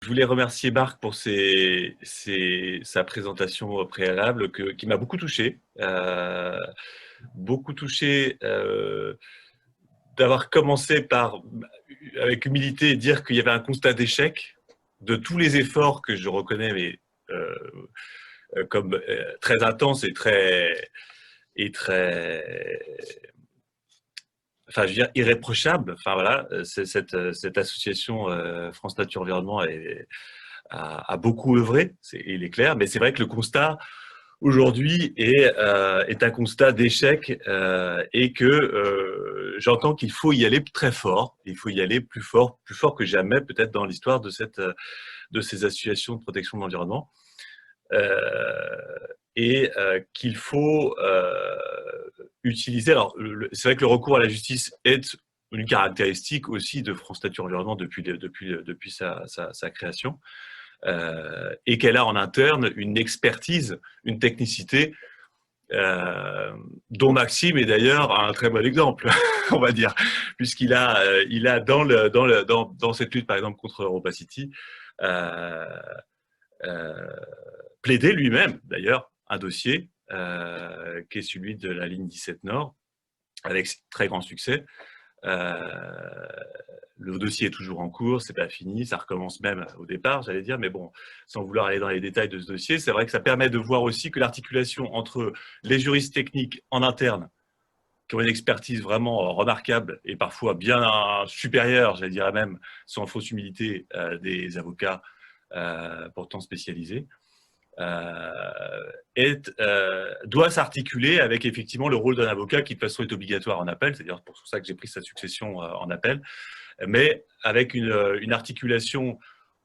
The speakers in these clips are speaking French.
Je voulais remercier Marc pour sa présentation préalable qui m'a beaucoup touché d'avoir commencé par, avec humilité, dire qu'il y avait un constat d'échec de tous les efforts que je reconnais, mais comme très intenses et très, enfin, je veux dire, irréprochables. Enfin voilà, cette association France Nature Environnement a beaucoup œuvré, il est clair, mais c'est vrai que le constat aujourd'hui est un constat d'échec et que j'entends qu'il faut y aller très fort, il faut y aller plus fort que jamais peut-être dans l'histoire de ces associations de protection de l'environnement. Qu'il faut utiliser. Alors, c'est vrai que le recours à la justice est une caractéristique aussi de France Nature Environnement depuis sa création. Et qu'elle a en interne une expertise, une technicité dont Maxime est d'ailleurs un très bon exemple, on va dire, puisqu'il a dans cette lutte, par exemple, contre EuropaCity, plaidé lui-même, d'ailleurs, un dossier qui est celui de la ligne 17 Nord, avec très grand succès. Le dossier est toujours en cours, c'est pas fini, ça recommence même au départ, j'allais dire, mais bon, sans vouloir aller dans les détails de ce dossier, c'est vrai que ça permet de voir aussi que l'articulation entre les juristes techniques en interne, qui ont une expertise vraiment remarquable et parfois bien supérieure, j'allais dire même, sans fausse humilité, des avocats pourtant spécialisés, doit s'articuler avec effectivement le rôle d'un avocat qui de toute façon est obligatoire en appel, c'est-à-dire pour ça que j'ai pris sa succession en appel, mais avec une articulation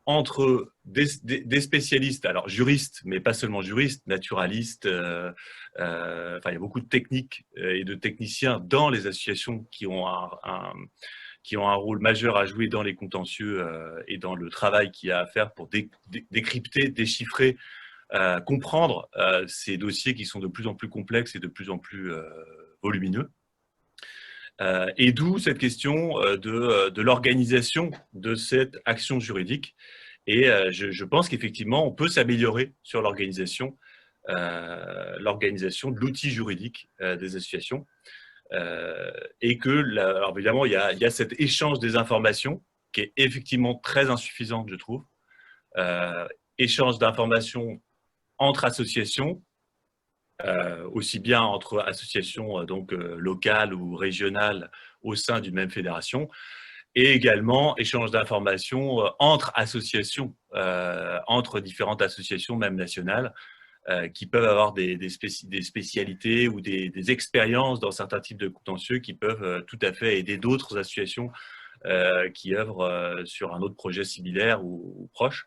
entre des spécialistes, alors juristes, mais pas seulement juristes, naturalistes, enfin il y a beaucoup de techniques et de techniciens dans les associations qui ont un rôle majeur à jouer dans les contentieux et dans le travail qu'il y a à faire pour décrypter, déchiffrer, comprendre ces dossiers qui sont de plus en plus complexes et de plus en plus volumineux. Et d'où cette question de l'organisation de cette action juridique. Et je pense qu'effectivement, on peut s'améliorer sur l'organisation de l'outil juridique des associations. Et que, alors évidemment, il y a cet échange des informations qui est effectivement très insuffisant, je trouve. Échange d'informations entre associations, aussi bien entre associations locales ou régionales au sein d'une même fédération, et également échange d'informations entre associations, entre différentes associations, même nationales, qui peuvent avoir des spécialités ou des expériences dans certains types de contentieux qui peuvent tout à fait aider d'autres associations qui œuvrent sur un autre projet similaire ou proche.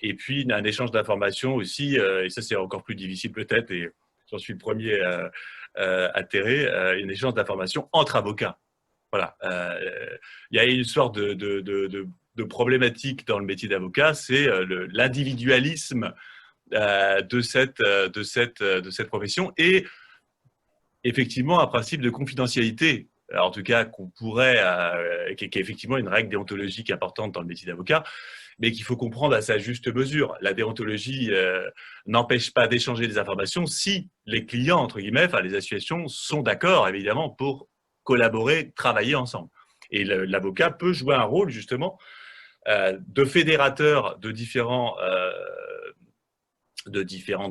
Et puis, un échange d'informations aussi, et ça c'est encore plus difficile peut-être, et j'en suis le premier atterré, un échange d'informations entre avocats. Voilà. Il y a une sorte de problématique dans le métier d'avocat, c'est l'individualisme de cette profession et effectivement un principe de confidentialité. Alors, en tout cas, qui est effectivement une règle déontologique importante dans le métier d'avocat, mais qu'il faut comprendre à sa juste mesure. La déontologie n'empêche pas d'échanger des informations si les clients, entre guillemets, enfin les associations, sont d'accord, évidemment, pour collaborer, travailler ensemble. Et l'avocat peut jouer un rôle, justement, de fédérateur de différentes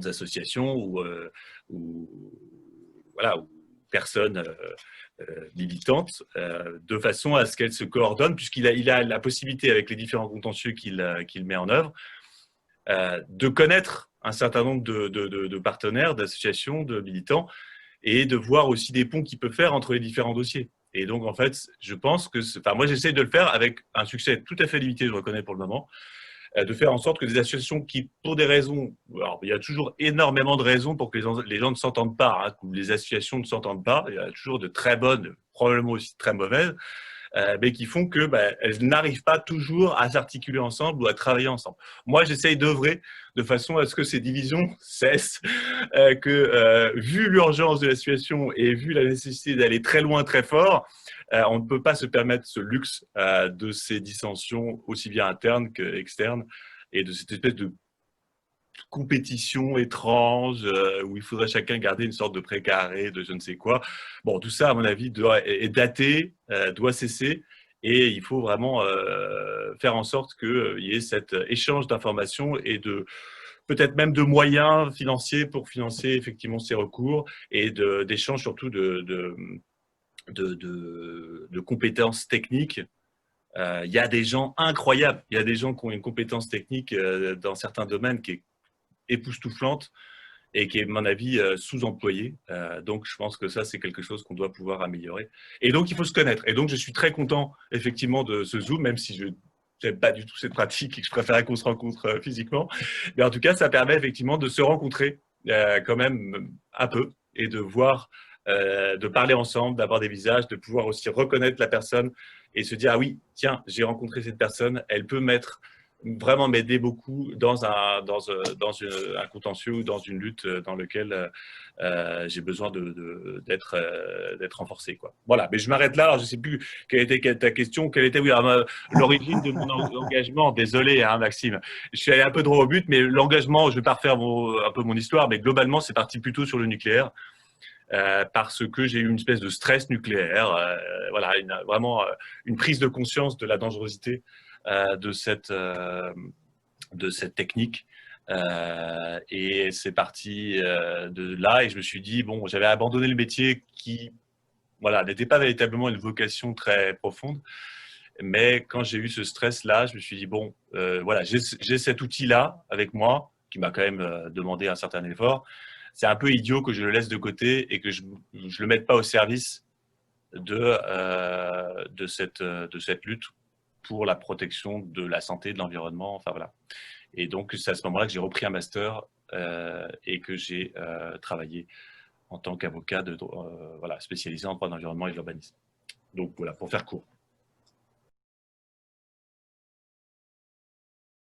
associations ou personnes militantes, de façon à ce qu'elles se coordonnent, puisqu'il a la possibilité, avec les différents contentieux qu'il met en œuvre, de connaître un certain nombre de partenaires, d'associations, de militants, et de voir aussi des ponts qu'il peut faire entre les différents dossiers. Et donc, en fait, je pense que... moi, j'essaie de le faire avec un succès tout à fait limité, je reconnais pour le moment, de faire en sorte que des associations qui, pour des raisons... Alors, il y a toujours énormément de raisons pour que les gens ne s'entendent pas, hein, que les associations ne s'entendent pas. Il y a toujours de très bonnes, probablement aussi très mauvaises. mais qui font que elles n'arrivent pas toujours à s'articuler ensemble ou à travailler ensemble. Moi, j'essaye d'œuvrer de façon à ce que ces divisions cessent, vu l'urgence de la situation et vu la nécessité d'aller très loin, très fort, on ne peut pas se permettre ce luxe de ces dissensions aussi bien internes qu'externes et de cette espèce de compétition étrange où il faudrait chacun garder une sorte de précaré de je ne sais quoi. Bon, tout ça, à mon avis, est daté, doit cesser. Et il faut vraiment faire en sorte qu'il y ait cet échange d'informations et peut-être même de moyens financiers pour financer effectivement ces recours et d'échange surtout de compétences techniques. Il y a des gens incroyables, il y a des gens qui ont une compétence technique dans certains domaines qui est époustouflante et qui est, à mon avis, sous-employée. Donc, je pense que ça, c'est quelque chose qu'on doit pouvoir améliorer. Et donc, il faut se connaître. Et donc, je suis très content, effectivement, de ce Zoom, même si je n'aime pas du tout cette pratique et que je préférais qu'on se rencontre physiquement. Mais en tout cas, ça permet effectivement de se rencontrer quand même un peu et de voir, de parler ensemble, d'avoir des visages, de pouvoir aussi reconnaître la personne et se dire, ah oui, tiens, j'ai rencontré cette personne, elle peut vraiment m'aider beaucoup dans un contentieux ou dans une lutte dans lequel j'ai besoin d'être renforcé, quoi. Voilà, mais je m'arrête là. Alors, je ne sais plus quelle était ta question, quelle était l'origine de mon engagement. Désolé, hein, Maxime. Je suis allé un peu droit au but, mais l'engagement, je ne vais pas refaire un peu mon histoire, mais globalement, c'est parti plutôt sur le nucléaire. Parce que j'ai eu une espèce de stress nucléaire, voilà, vraiment une prise de conscience de la dangerosité de cette technique. Et c'est parti de là et je me suis dit, bon, j'avais abandonné le métier qui voilà, n'était pas véritablement une vocation très profonde. Mais quand j'ai eu ce stress-là, je me suis dit, bon, voilà, j'ai cet outil-là avec moi qui m'a quand même demandé un certain effort. C'est un peu idiot que je le laisse de côté et que je ne le mette pas au service de cette lutte pour la protection de la santé, de l'environnement, enfin voilà. Et donc, c'est à ce moment-là que j'ai repris un master et que j'ai travaillé en tant qu'avocat voilà, spécialisé en droit de l'environnement et de l'urbanisme. Donc voilà, pour faire court.